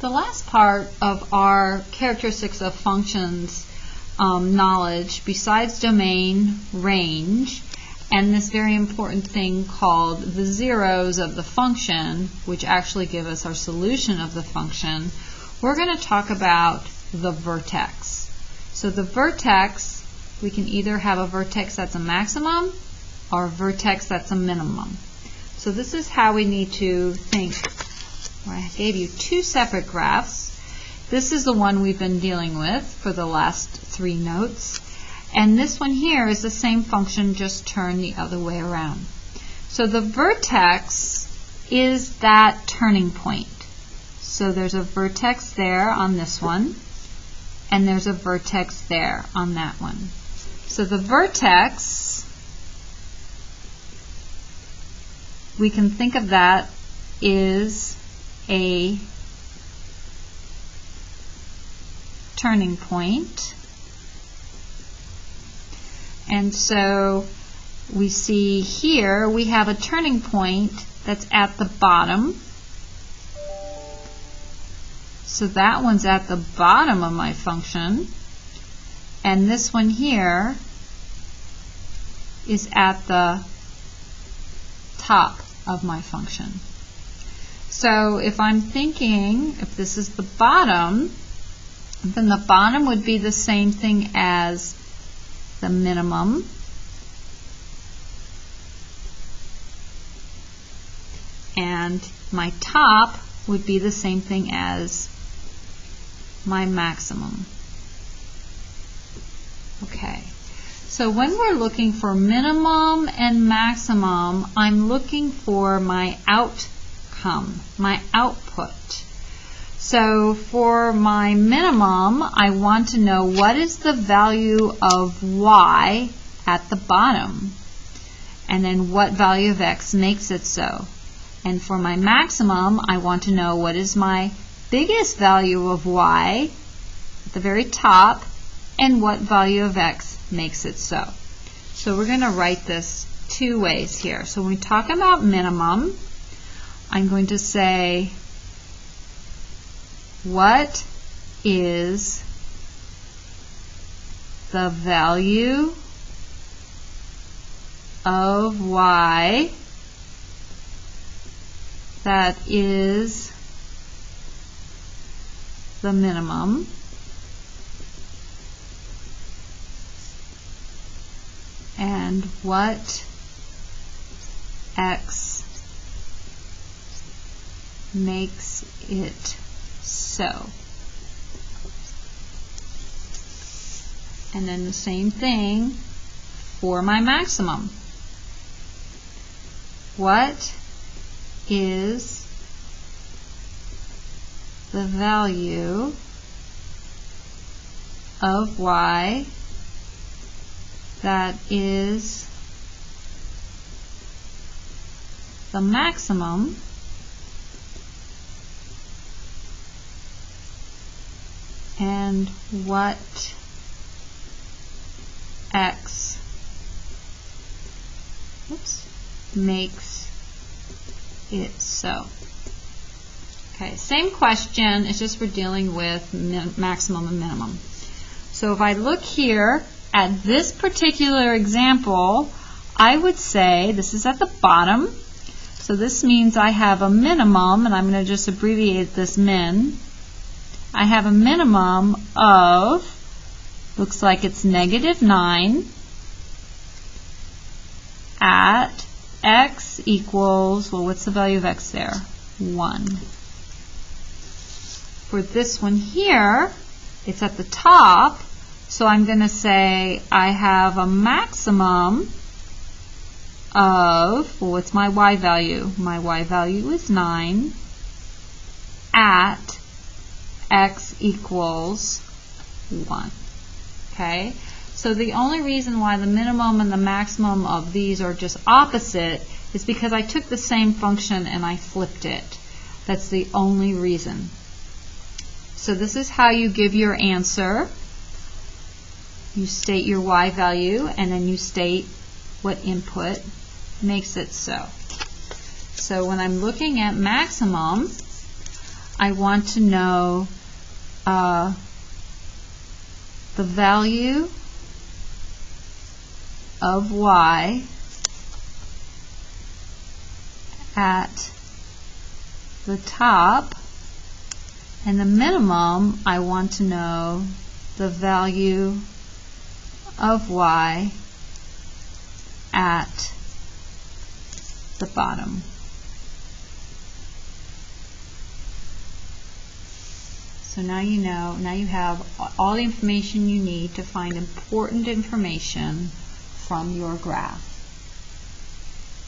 The last part of our characteristics of functions knowledge, besides domain, range, and this very important thing called the zeros of the function, which actually give us our solution of the function, we're going to talk about the vertex. So the vertex, we can either have a vertex that's a maximum or a vertex that's a minimum. So this is how we need to think. I gave you two separate graphs. This is the one we've been dealing with for the last 3 notes. And this one here is the same function, just turned the other way around. So the vertex is that turning point. So there's a vertex there on this one, and there's a vertex there on that one. So the vertex, we can think of that is a turning point. And so we see here we have a turning point that's at the bottom. So that one's at the bottom of my function. And this one here is at the top of my function. So if I'm thinking, if this is the bottom, then the bottom would be the same thing as the minimum. And my top would be the same thing as my maximum. Okay. So when we're looking for minimum and maximum, I'm looking for my outcome, my output. So for my minimum, I want to know what is the value of y at the bottom, and then what value of x makes it so. And for my maximum, I want to know what is my biggest value of y at the very top, and what value of x makes it so. So we're going to write this 2 ways here. So when we talk about minimum, I'm going to say, what is the value of y that is the minimum, and what x makes it so. And then the same thing for my maximum. What is the value of y that is the maximum, and what x makes it so. Okay, same question, it's just we're dealing with maximum and minimum. So if I look here at this particular example, I would say this is at the bottom. So this means I have a minimum, and I'm going to just abbreviate this min. I have a minimum of, looks like it's -9 at x equals, well, what's the value of x there? 1. For this one here, it's at the top, so I'm going to say I have a maximum of, well, what's my y value? My y value is 9 at x equals 1. Okay? So the only reason why the minimum and the maximum of these are just opposite is because I took the same function and I flipped it. That's the only reason. So this is how you give your answer. You state your y value, and then you state what input makes it so. So when I'm looking at maximum, I want to know the value of y at the top, and the minimum, I want to know the value of y at the bottom. So now you know, now you have all the information you need to find important information from your graph.